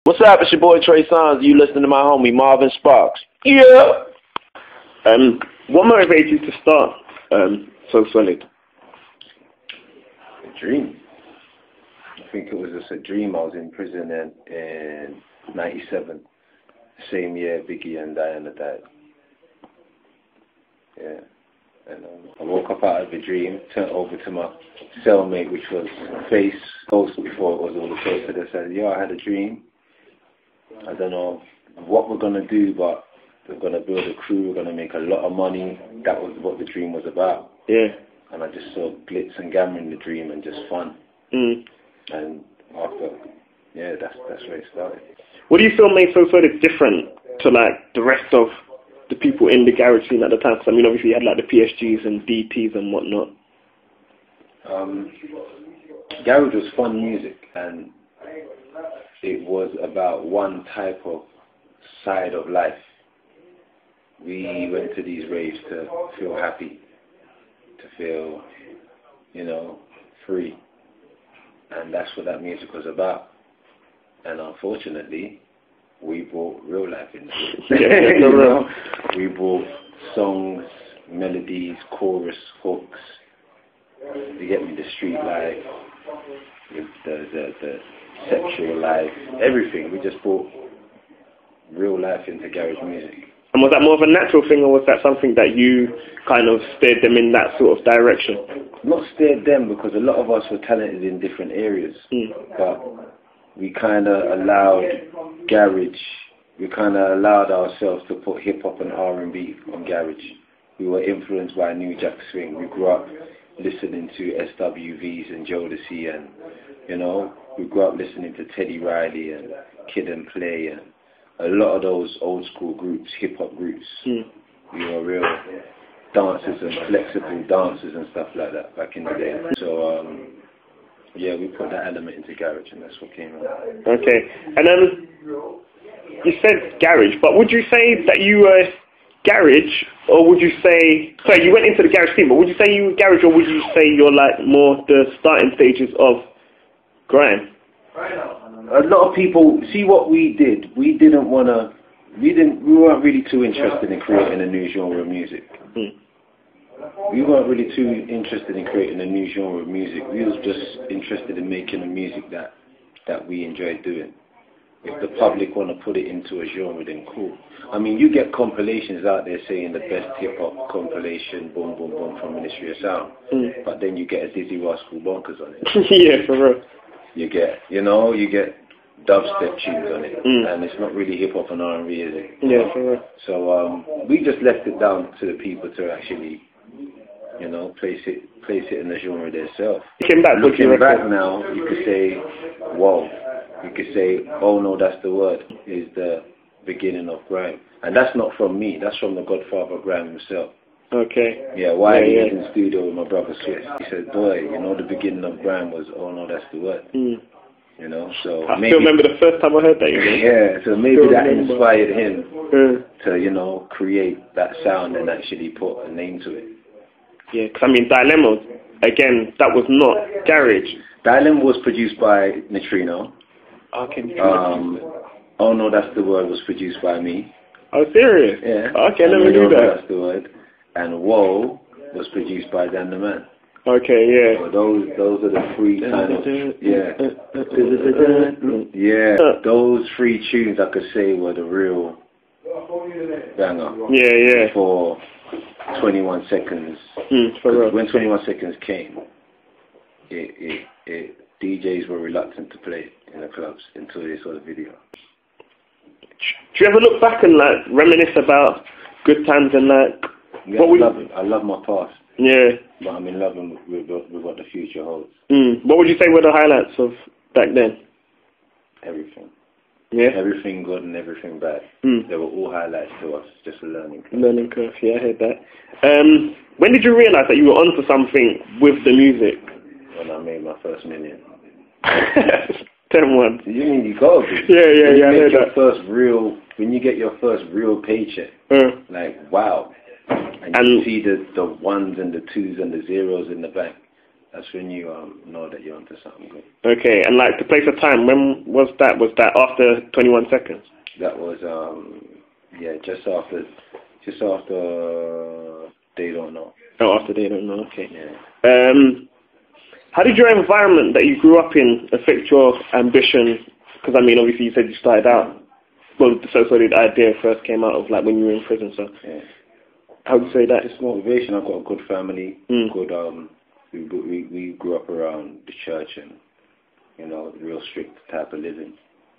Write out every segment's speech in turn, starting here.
What's up? It's your boy Trey Sons. You listening to my homie Marvin Sparks. Yeah. What motivated you to start So Solid? A dream. I think it was just a dream. I was in prison in '97, same year Biggie and Diana died. Yeah. And I woke up out of a dream, turned over to my cellmate, which was Face Ghost before it was all the Face. I said, yo, I had a dream. I don't know what we're going to do, but we're going to build a crew, we're going to make a lot of money. That was what the dream was about. Yeah. And I just saw glitz and glamour in the dream and just fun. And after, yeah, that's where it started. What do you feel made So Solid different to like the rest of the people in the garage scene at the time? 'Cause, I mean, obviously you had like the PSGs and DTs and whatnot. Garage was fun music, and it was about one type of side of life. We went to these raves to feel happy, to feel, you know, free. And that's what that music was about. And unfortunately, we brought real life into it. You know? We brought songs, melodies, chorus, hooks. You get me? The street life, the sexual life, everything. We just brought real life into garage music. And was that more of a natural thing, or was that something that you kind of steered them in that sort of direction? Not steered them, because a lot of us were talented in different areas. But we kind of allowed garage, we kind of allowed ourselves to put hip-hop and R&B on garage. We were influenced by New Jack Swing. We grew up listening to SWVs and Jodeci, and, you know, we grew up listening to Teddy Riley and Kid and Play and a lot of those old school groups, hip-hop groups. We were real dancers and flexible dancers and stuff like that back in the day. So, yeah, we put that element into garage, and that's what came out. Okay. And then you said garage, but would you say that you were garage, or would you say, sorry, you went into the garage scene, but would you say you were garage, or would you say you're like more the starting stages of grime? A lot of people, see what we did, we weren't really too interested in creating a new genre of music. We weren't really too interested in creating a new genre of music. We was just interested in making the music that we enjoyed doing. If the public want to put it into a genre, then cool. I mean, you get compilations out there saying the best hip-hop compilation, boom, boom, boom, from Ministry of Sound. But then you get a Dizzy Rascal Bonkers on it. Yeah, for real. You get dubstep tunes on it. And it's not really hip-hop and R&B, is it? Yeah, for real. So we just left it down to the people to actually, you know, place it in the genre themselves. Looking back now, you could say, whoa. You could say, oh no, that's the word, is the beginning of grime. And that's not from me, that's from the godfather of grime himself. Okay. Yeah, while he was in the studio with my brother Swiss, he said, boy, you know, the beginning of grime was, oh no, that's the word. You know, so I still remember the first time I heard that, you know? Yeah, so maybe that inspired him to, you know, create that sound and actually put a name to it. Yeah, because I mean, Dilemma, again, that was not garage. Dilemma was produced by Neutrino. Okay. Oh no, that's the word was produced by me. Oh, serious? Yeah. Okay, let me do that. That's the word. And Whoa was produced by Dan the Man. Okay, yeah. So those are the three kind of, those three tunes I could say were the real banger. Yeah. For 21 Seconds. For real. When 21 Seconds came, DJs were reluctant to play it in the clubs until they saw the video. Do you ever look back and like reminisce about good times and like? Yeah, I love my past. Yeah. But I'm in love with what the future holds. What would you say were the highlights of back then? Everything. Yeah. Everything good and everything bad. They were all highlights to us, just a learning curve. Learning curve, yeah, I heard that. When did you realise that you were onto something with the music? When I made my first million. 10-1. You mean you gotta be? Yeah, I heard that. When you get your first real paycheck, like wow. And you see the ones and the twos and the zeros in the bank, That's when you know that you're onto something good. Okay, and like the place of time, when was that? Was that after 21 seconds? That was just after They Don't Know. Oh, after They Don't Know. Okay. Yeah. How did your environment that you grew up in affect your ambition? Because I mean, obviously you said you started out. Well, the idea first came out of like when you were in prison. So, yeah. how would you say that? Just motivation. I've got a good family. Good. We grew up around the church and, you know, real strict type of living.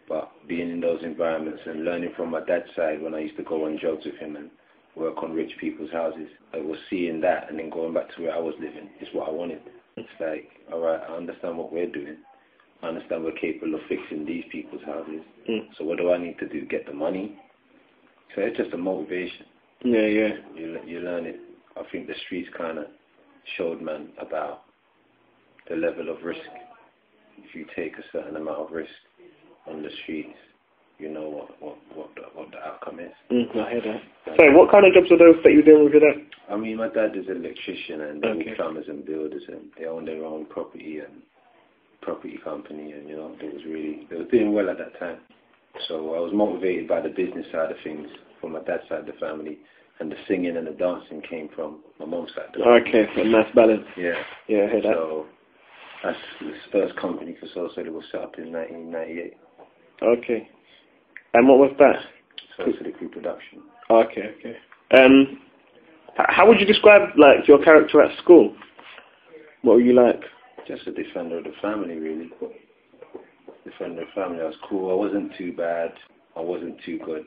But being in those environments and learning from my dad's side when I used to go on jobs with him and work on rich people's houses, I was seeing that and then going back to where I was living is what I wanted. It's like, all right, I understand what we're doing. I understand we're capable of fixing these people's houses. So what do I need to do? Get the money? So it's just a motivation. Yeah, yeah. You learn it. I think the streets kind of showed man about the level of risk. If you take a certain amount of risk on the streets, you know what the outcome is. I hear that. So what kind of jobs are those that you're doing with your dad? I mean, my dad is an electrician and they're all plumbers and builders and they own their own property and property company and, you know, they were doing well at that time. So I was motivated by the business side of things from my dad's side of the family, and the singing and the dancing came from my mom's side of the family. Okay, a nice balance. Yeah. Yeah, I hear that. So that's the first company for Soul City was set up in 1998. Okay. And what was that? Soul City Crew Production. Okay, okay. How would you describe like your character at school? What were you like? Just a defender of the family, really. Defender of the family. I was cool. I wasn't too bad. I wasn't too good.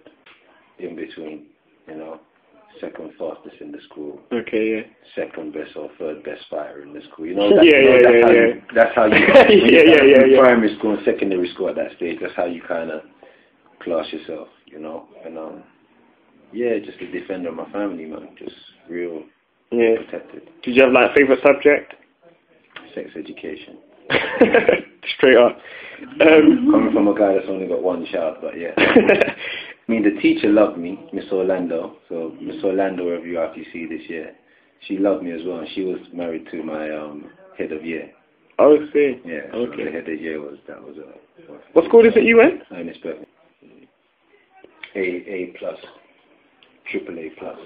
In between, you know. Second fastest in the school. Okay, yeah. Second best or third best fighter in the school. You know, that's how you primary school and secondary school at that stage, that's how you kind of class yourself, you know. And just a defender of my family, man. Just real protected. Did you have like favorite subject? Sex education. Straight up. Coming from a guy that's only got one child, but yeah. I mean, the teacher loved me, Miss Orlando. So Miss Orlando, wherever you are, if you see this year, she loved me as well, and she was married to my head of year. Oh, I see. Yeah. Okay. So the head of year was what school is it you went? Ernest Berkeley. A plus, triple A plus.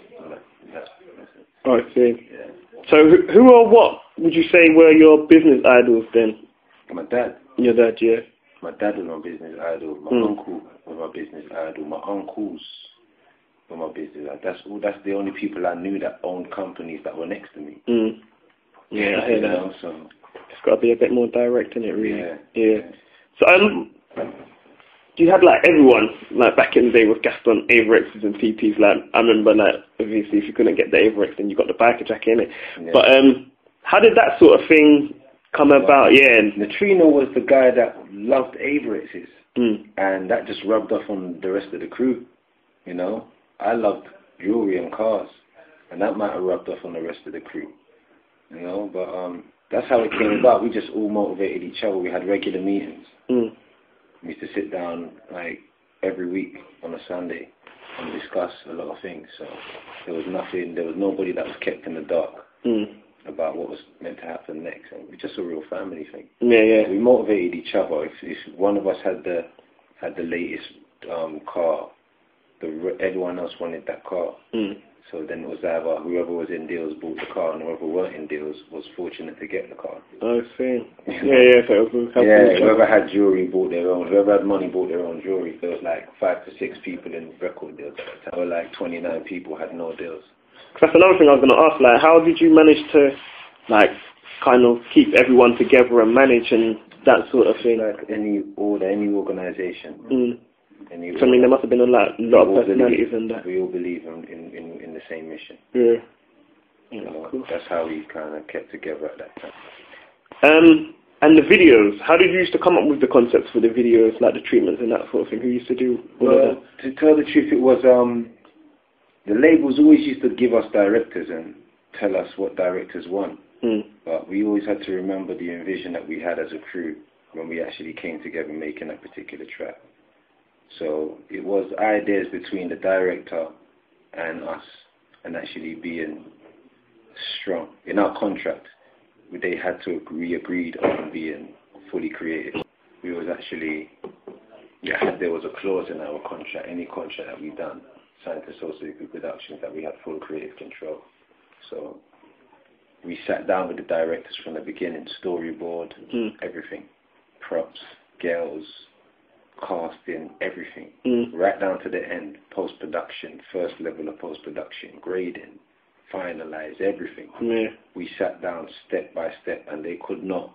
That's it. Oh, I see. Yeah. So who or what would you say were your business idols then? My dad. Your dad, yeah. My dad was my business idol. My uncle was my business idol. My uncles were my business idol. That's the only people I knew that owned companies that were next to me. Yeah, I hear that. So it's got to be a bit more direct in it, really. Yeah. So you had like everyone like back in the day with Gaston Averexes and TTs. Like I remember, like obviously if you couldn't get the Averex, then you got the biker jacket in it. Yeah. But how did that sort of thing come about? Yeah. Neutrino was the guy that loved Averexes, and that just rubbed off on the rest of the crew. You know, I loved jewelry and cars, and that might have rubbed off on the rest of the crew. You know, but that's how it came about. We just all motivated each other. We had regular meetings. We used to sit down like every week on a Sunday and discuss a lot of things. So there was nobody that was kept in the dark about what was meant to happen next. And it was just a real family thing. Yeah. We motivated each other. If one of us had the latest car, everyone else wanted that car. So then it was either whoever was in deals bought the car, and whoever weren't in deals was fortunate to get the car. I see. Yeah. So it was whoever had jewelry bought their own. Whoever had money bought their own jewelry. There was like 5 to 6 people in record deals at the time. There were like 29 people had no deals. That's another thing I was going to ask. Like, how did you manage to, like, kind of keep everyone together and manage and that sort of thing? Like any organization. So, I mean, there must have been a lot of personalities in that. We all believe in the same mission. Yeah. Cool. That's how we kind of kept together at that time. And the videos, how did you used to come up with the concepts for the videos, like the treatments and that sort of thing? Who used to do all of that? To tell the truth, it was the labels always used to give us directors and tell us what directors want. But we always had to remember the envision that we had as a crew when we actually came together making that particular track. So it was ideas between the director and us, and actually being strong. In our contract, they had to we agreed on being fully creative. We was actually, there was a clause in our contract, any contract that we done, signed to Social Productions, that we had full creative control. So we sat down with the directors from the beginning, storyboard, everything, props, girls, casting, everything, right down to the end, post-production, first level of post-production, grading, finalize, everything. Yeah. We sat down step by step, and they could not,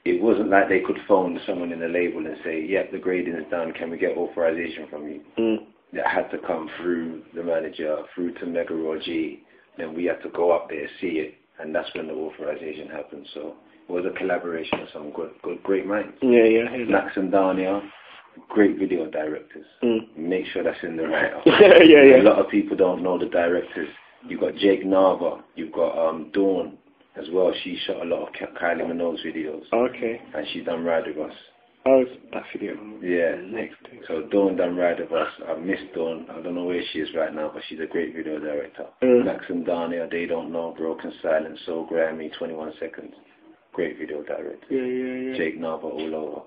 it wasn't like they could phone someone in the label and say, yep, the grading is done, can we get authorization from you? That had to come through the manager, through to Mega or G, then we had to go up there, see it, and that's when the authorization happened. So it was a collaboration of some great minds. Yeah. Max and Dania, great video directors. Make sure that's in the write-up. yeah. A lot of people don't know the directors. You've got Jake Nava, you've got Dawn as well. She shot a lot of Kylie Minogue videos. Okay. And she done Ride With Us. Oh, that video. Yeah. So Dawn done Ride With Us. I miss Dawn. I don't know where she is right now, but she's a great video director. Max and Dania, They Don't Know, Broken Silence, So Grammy, 21 Seconds. Great video director. Yeah. Jake Nava all over.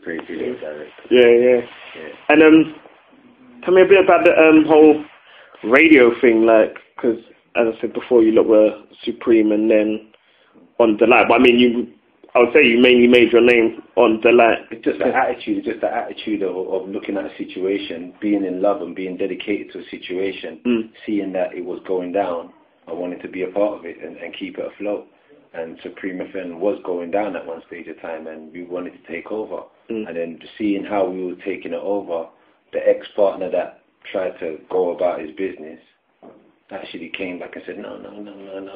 Great video director. Yeah. And tell me a bit about the whole radio thing, like, because as I said before, you lot were Supreme and then on Delight. But I mean, I would say you mainly made your name on Delight. It's just the attitude of looking at a situation, being in love and being dedicated to a situation, seeing that it was going down. I wanted to be a part of it and keep it afloat. And Supreme FM was going down at one stage of time, and we wanted to take over. And then seeing how we were taking it over, the ex-partner that tried to go about his business actually came back and said, no,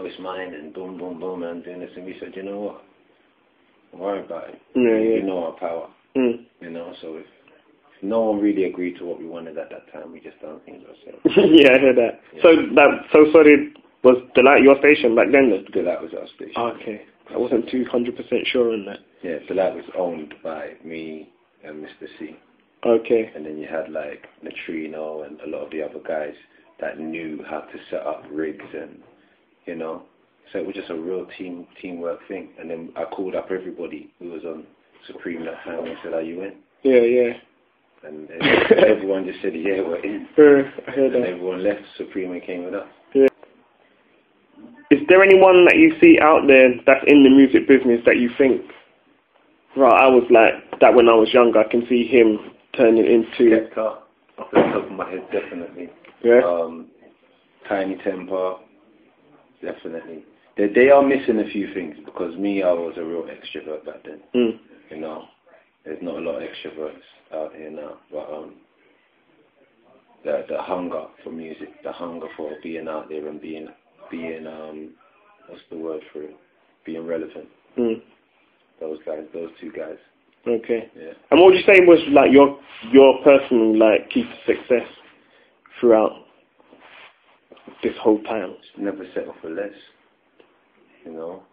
it's mine, and boom, and doing this. And we said, you know what? Don't worry about it. We know our power. You know, so if no one really agreed to what we wanted at that time, we just done things ourselves. Yeah, I heard that. Yeah. Was Delight your station back then? Delight was our station. Okay. I wasn't 200% sure on that. Yeah, Delight was owned by me and Mr. C. Okay. And then you had like Neutrino and a lot of the other guys that knew how to set up rigs and, you know. So it was just a real teamwork thing. And then I called up everybody who was on Supreme that time and said, are you in? Yeah. And everyone just said, yeah, we're in. I heard that. And everyone left Supreme and came with us. Yeah. Is there anyone that you see out there that's in the music business that you think, right, I was like that when I was younger, I can see him turning into... Skepta, off the top of my head, definitely. Yeah. Tiny Temper, definitely. They are missing a few things, because I was a real extrovert back then. You know, there's not a lot of extroverts out here now, but the hunger for music, the hunger for being out there and being what's the word for it? Being relevant. Those two guys. Okay. Yeah. And what would you say was like your personal like key to success throughout this whole time? Never settle for less. You know,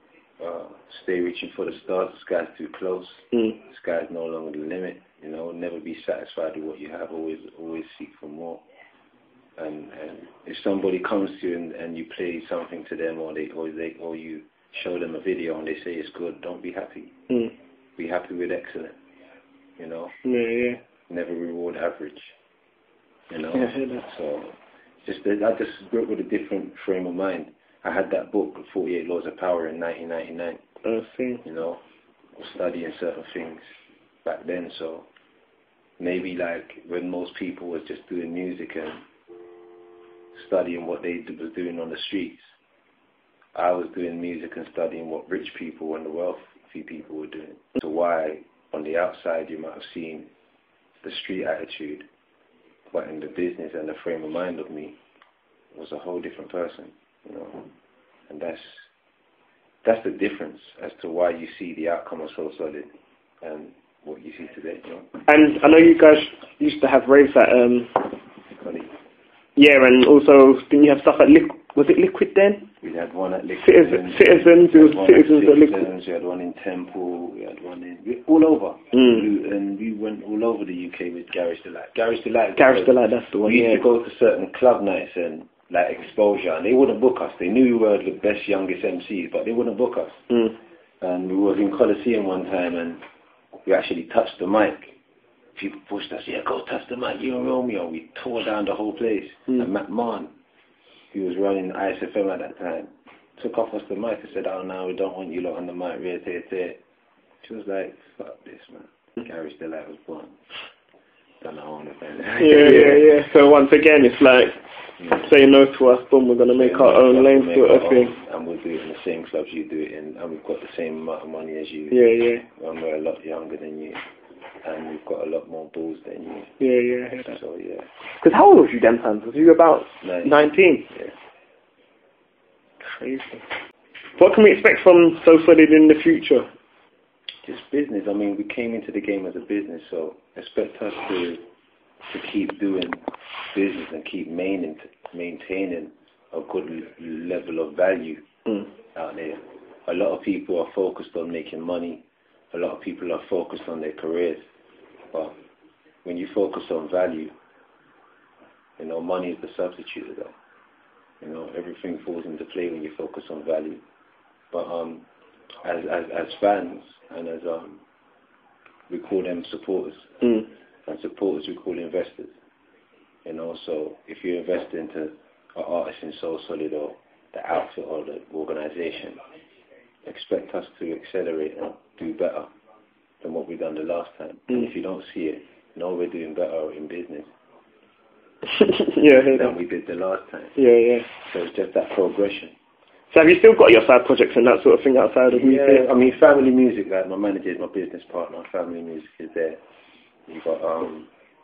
stay reaching for the stars. The sky's too close. The sky's no longer the limit. You know, never be satisfied with what you have. Always seek for more. And if somebody comes to you and you play something to them, or you show them a video and they say it's good, don't be happy. Be happy with excellent. You know. Yeah. Never reward average. You know. Yeah, so I just grew up with a different frame of mind. I had that book, 48 Laws of Power, in 1999. I see. You know, studying certain things back then. So maybe like when most people was just doing music and studying what they was doing on the streets, I was doing music and studying what rich people and the wealthy people were doing. So why on the outside you might have seen the street attitude, but in the business and the frame of mind of me was a whole different person, you know. And that's the difference as to why you see the outcome of So Solid and what you see today, you know. And I know you guys used to have raves at yeah, and also didn't you have stuff at was it Liquid then? We had one at Liquid. Citizens. It was Citizens at Liquid. We had one in Temple. We had one all over. And we went all over the UK with Garage Delight. Garage Delight, that's the one. We used to go to certain club nights and like exposure, and they wouldn't book us. They knew we were the best youngest MCs, but they wouldn't book us. And we was in Coliseum one time, and we actually touched the mic. People pushed us, yeah, go touch the mic, you and Romeo. We tore down the whole place. And Matt Mann, he was running ISFM at that time, took off us the mic and said, oh no, we don't want you lot on the mic, She was like, fuck this, man. Garage Delight was born. Don't know how to find Yeah. So once again, it's like, say no to us, boom, we're going to make our own lane sort of thing. And we'll do it in the same clubs you do it in, and we've got the same amount of money as you. And we're a lot younger than you, and we've got a lot more balls than you. So, Because how old was you then, Sam? Was you about 19? Yeah. Crazy. What can we expect from So Solid in the future? Just business. I mean, we came into the game as a business, so expect us to keep doing business and keep maintaining a good level of value out there. A lot of people are focused on making money. A lot of people are focused on their careers. But when you focus on value, you know, money is the substitute of that. You know, everything falls into play when you focus on value. But as fans and as we call them supporters, and supporters we call investors. You know, so if you invest into an artist in So Solid or the outfit or the organisation, expect us to accelerate and do better than what we've done the last time. And if you don't see it, know we're doing better in business than we did the last time. So it's just that progression. So have you still got your side projects and that sort of thing outside of music? I mean, family music, like my manager is my business partner, family music is there. You've got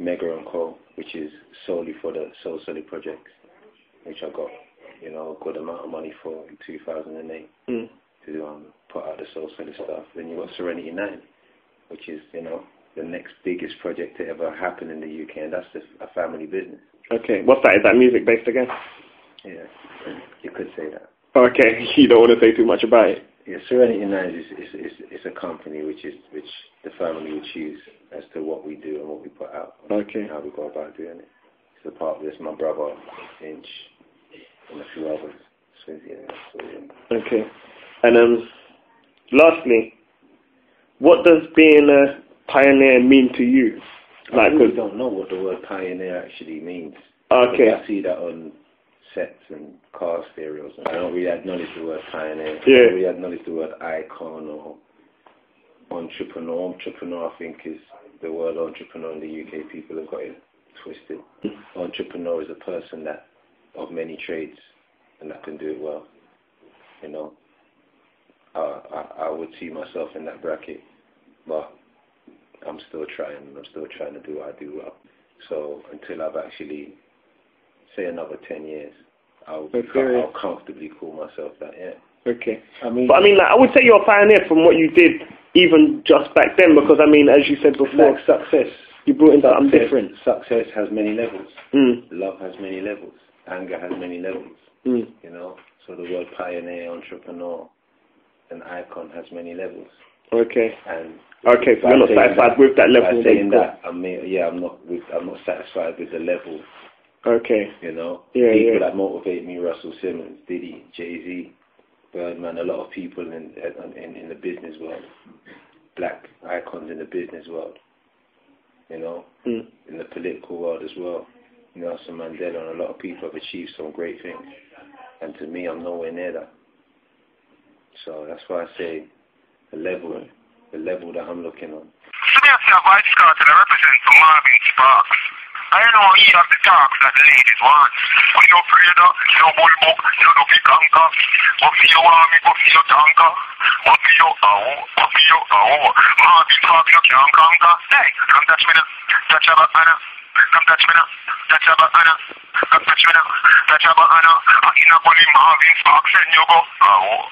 Megaman, which is solely for the So Solid projects, which I got, you know, a good amount of money for in 2008 to put out the So Solid stuff. Then you've got Serenity 9, which is, you know, the next biggest project to ever happen in the UK, and that's a family business. Okay, what's that? Is that music based again? Yeah, you could say that. Okay, you don't want to say too much about it. Yeah, Serenity 9 is a company which the family would choose as to what we do and what we put out. Okay. And how we go about doing it. So part of this, my brother, Inch, and a few others. So, Okay. And lastly, what does being a pioneer mean to you? I really don't know what the word pioneer actually means. Okay. I see that on sets and car stereos. I don't really acknowledge the word pioneer. Yeah. I don't really acknowledge the word icon or entrepreneur. Entrepreneur, I think, is the word entrepreneur in the UK. People have got it twisted. Entrepreneur is a person that of many trades and that can do it well. You know, I would see myself in that bracket, but I'm still trying. I'm still trying to do what I do well. So until I've actually, say, another 10 years, I'll comfortably call myself that. Yeah. Okay. But I mean, like, I would say you're a pioneer from what you did even just back then, because I mean, as you said before, like success. You brought in something different. Success has many levels. Love has many levels. Anger has many levels. You know, so the word pioneer, entrepreneur, and icon has many levels. Okay. And so you're not satisfied with that level. By saying that, I'm not satisfied with the level. Okay. You know, people that motivate me: Russell Simmons, Diddy, Jay-Z, Birdman. A lot of people in the business world, black icons in the business world. You know, in the political world as well. Nelson Mandela and a lot of people have achieved some great things, and to me, I'm nowhere near that. So that's why I say the level that I'm looking on. Vice Cartel represents Marvin Sparks. I know he have the talks that the ladies want. We no afraid of, no bull book, no no big anchor. What for your army, what for your tanker? What for your ow, what for your ow? Marvin Sparks, you can't conquer. Hey, come touch me now. Touch about Anna. Come touch me now. Touch about Anna. Come touch me now. Touch about Anna. I in a bully Marvin Sparks and you go, ow.